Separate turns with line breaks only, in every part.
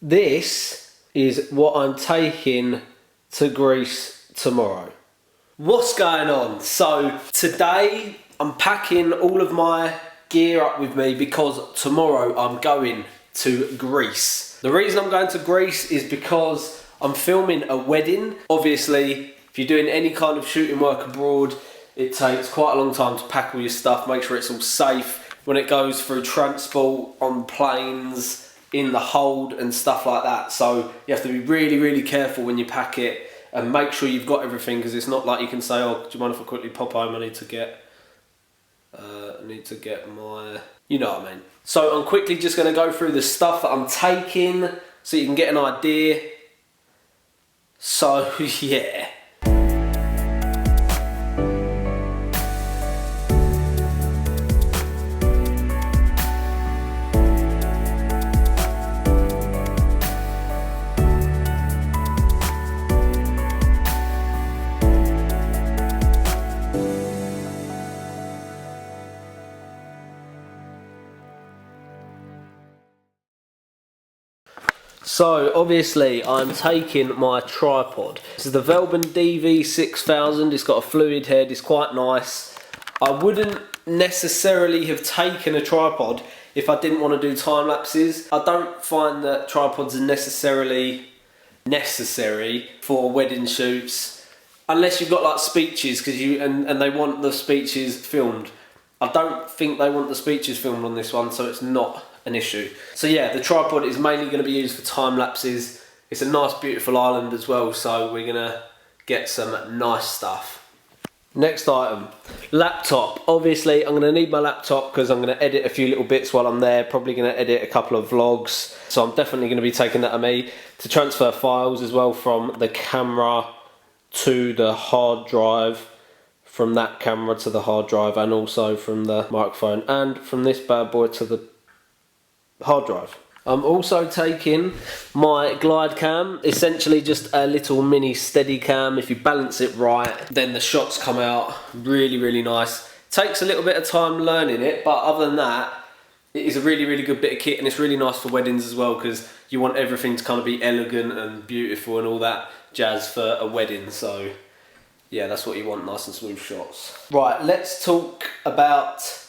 This is what I'm taking to Greece tomorrow. What's going on? So today I'm packing all of my gear up with me because tomorrow I'm going to Greece. The reason I'm going to Greece is because I'm filming a wedding. Obviously, if you're doing any kind of shooting work abroad, it takes quite a long time to pack all your stuff, make sure it's all safe when it goes through transport, on planes, in the hold and stuff like that. So you have to be really, really careful when you pack it and make sure you've got everything, because it's not like you can say, oh, do you mind if I quickly pop home? I need to get my, you know what I mean. So I'm quickly just going to go through the stuff that I'm taking so you can get an idea. So yeah. So obviously I'm taking my tripod. This is the Velbin DV6000. It's got a fluid head, it's quite nice. I wouldn't necessarily have taken a tripod if I didn't want to do time lapses. I don't find that tripods are necessarily necessary for wedding shoots unless you've got like speeches, because and they want the speeches filmed. I don't think they want the speeches filmed on this one, so it's not an issue. So yeah, the tripod is mainly going to be used for time lapses. It's a nice beautiful island as well, so we're going to get some nice stuff. Next item, laptop. Obviously I'm going to need my laptop because I'm going to edit a few little bits while I'm there, probably going to edit a couple of vlogs, so I'm definitely going to be taking that of me to transfer files as well from the camera to the hard drive, from that camera to the hard drive, and also from the microphone and from this bad boy to the hard drive. I'm also taking my glide cam, essentially just a little mini steady cam. If you balance it right, then the shots come out really, really nice. Takes a little bit of time learning it, but other than that, it is a really, really good bit of kit, and it's really nice for weddings as well, because you want everything to kind of be elegant and beautiful and all that jazz for a wedding. So yeah, that's what you want, nice and smooth shots. Right, let's talk about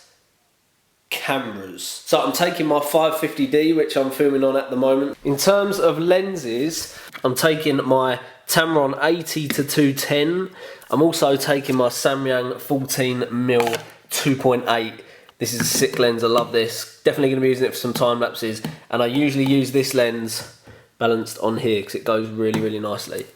cameras. So I'm taking my 550D, which I'm filming on at the moment. In terms of lenses, I'm taking my Tamron 80-210. I'm also taking my Samyang 14mm 2.8. This is a sick lens, I love this. Definitely going to be using it for some time lapses, and I usually use this lens balanced on here because it goes really, really nicely.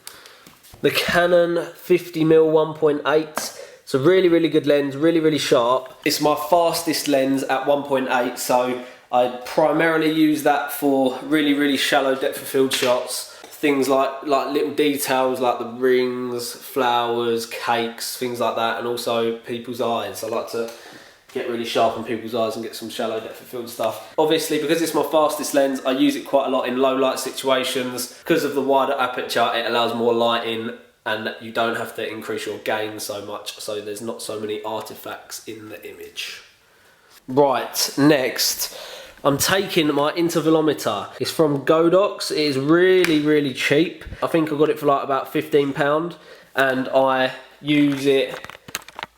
The Canon 50mm 1.8. It's a really, really good lens, really, really sharp. It's my fastest lens at 1.8, so I primarily use that for really, really shallow depth of field shots. Things like little details like the rings, flowers, cakes, things like that, and also people's eyes. I like to get really sharp on people's eyes and get some shallow depth of field stuff. Obviously, because it's my fastest lens, I use it quite a lot in low light situations. Because of the wider aperture, it allows more lighting, and you don't have to increase your gain so much, so there's not so many artifacts in the image. Right, next, I'm taking my intervalometer. It's from Godox. It is really, really cheap. I think I got it for like about £15, and I use it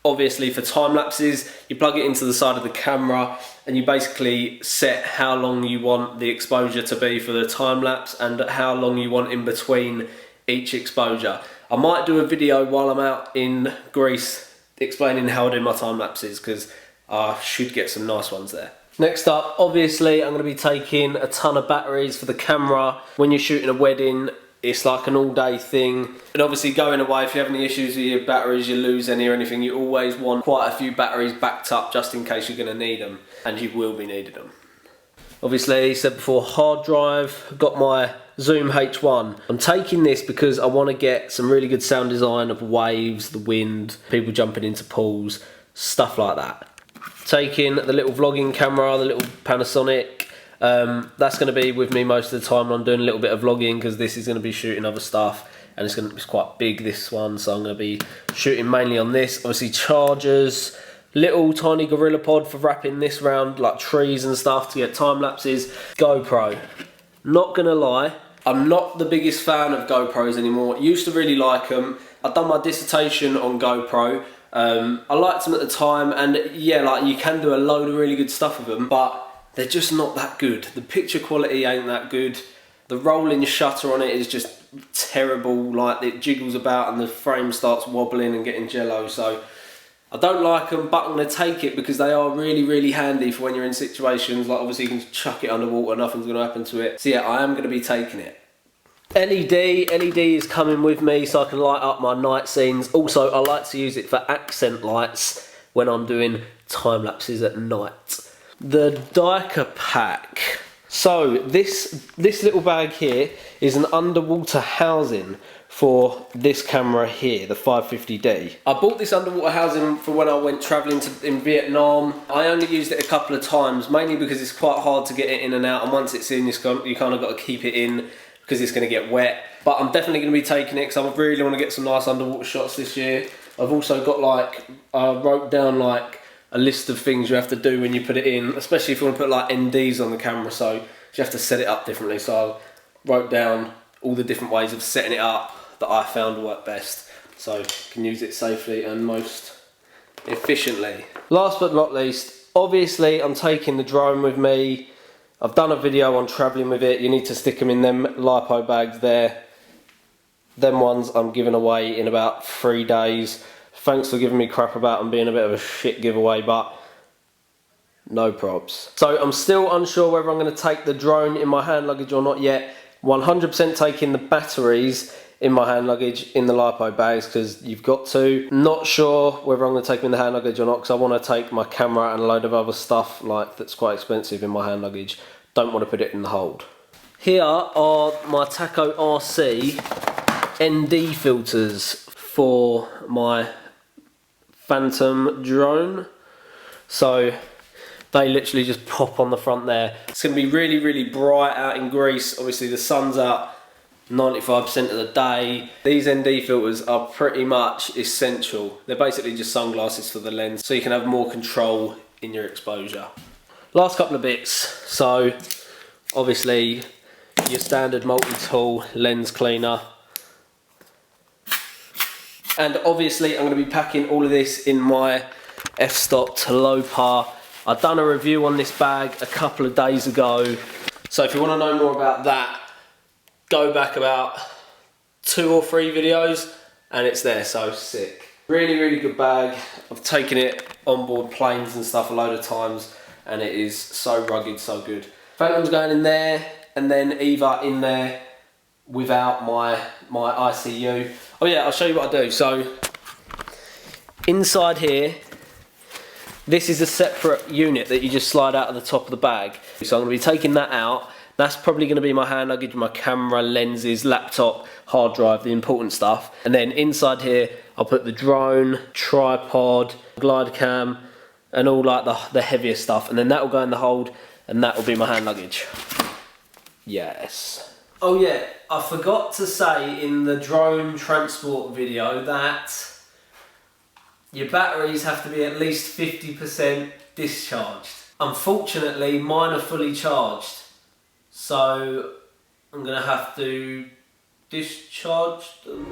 obviously for time lapses. You plug it into the side of the camera and you basically set how long you want the exposure to be for the time lapse and how long you want in between each exposure. I might do a video while I'm out in Greece explaining how I do my time lapses, because I should get some nice ones there. Next up, obviously I'm going to be taking a ton of batteries for the camera. When you're shooting a wedding, it's like an all-day thing. And obviously going away, if you have any issues with your batteries, you lose any or anything, you always want quite a few batteries backed up just in case you're going to need them, and you will be needing them. Obviously, I said before, hard drive, got my Zoom H1. I'm taking this because I want to get some really good sound design of waves, the wind, people jumping into pools, stuff like that. Taking the little vlogging camera, the little Panasonic. That's going to be with me most of the time when I'm doing a little bit of vlogging, because this is going to be shooting other stuff, and it's quite big, this one, so I'm going to be shooting mainly on this. Obviously chargers, little tiny GorillaPod for wrapping this round like trees and stuff to get time lapses. GoPro. Not gonna lie, I'm not the biggest fan of GoPros anymore. Used to really like them. I've done my dissertation on GoPro. I liked them at the time, and yeah, like you can do a load of really good stuff with them, but they're just not that good. The picture quality ain't that good. The rolling shutter on it is just terrible. Like it jiggles about and the frame starts wobbling and getting jello. So I don't like them, but I'm going to take it because they are really, really handy for when you're in situations like obviously you can chuck it underwater, nothing's going to happen to it. So yeah, I am going to be taking it. LED is coming with me so I can light up my night scenes. Also, I like to use it for accent lights when I'm doing time lapses at night. The Diker pack. So this little bag here is an underwater housing for this camera here, the 550D. I bought this underwater housing for when I went travelling in Vietnam. I only used it a couple of times, mainly because it's quite hard to get it in and out, and once it's in, you kind of got to keep it in because it's going to get wet. But I'm definitely going to be taking it because I really want to get some nice underwater shots this year. I've also got like, I wrote down like a list of things you have to do when you put it in, especially if you want to put like NDs on the camera, so you have to set it up differently. So I wrote down all the different ways of setting it up that I found work best, so you can use it safely and most efficiently. Last but not least, obviously I'm taking the drone with me. I've done a video on travelling with it. You need to stick them in them LiPo bags there. Them ones I'm giving away in about 3 days. Thanks for giving me crap about them being a bit of a shit giveaway, but no props. So I'm still unsure whether I'm going to take the drone in my hand luggage or not yet. 100% taking the batteries in my hand luggage in the LiPo bags because you've got to. Not sure whether I'm going to take them in the hand luggage or not because I want to take my camera and a load of other stuff like that's quite expensive in my hand luggage. Don't want to put it in the hold. Here are my Taco RC ND filters for my Phantom drone. So they literally just pop on the front there. It's going to be really, really bright out in Greece. Obviously the sun's out 95% of the day. These ND filters are pretty much essential. They're basically just sunglasses for the lens, so you can have more control in your exposure. Last couple of bits. So obviously your standard multi-tool lens cleaner. And obviously I'm going to be packing all of this in my f-stop Talopa. I've done a review on this bag a couple of days ago. So if you want to know more about that, go back about 2 or 3 videos and it's there, so sick. Really, really good bag. I've taken it on board planes and stuff a load of times and it is so rugged, so good. Phantom's going in there and then Eva in there without my ICU. Oh yeah, I'll show you what I do. So inside here, this is a separate unit that you just slide out of the top of the bag. So I'm going to be taking that out. That's probably going to be my hand luggage, my camera, lenses, laptop, hard drive, the important stuff. And then inside here, I'll put the drone, tripod, glide cam, and all like the heavier stuff. And then that will go in the hold, and that will be my hand luggage. Yes. Oh yeah, I forgot to say in the drone transport video that your batteries have to be at least 50% discharged. Unfortunately, mine are fully charged. So I'm gonna have to discharge them.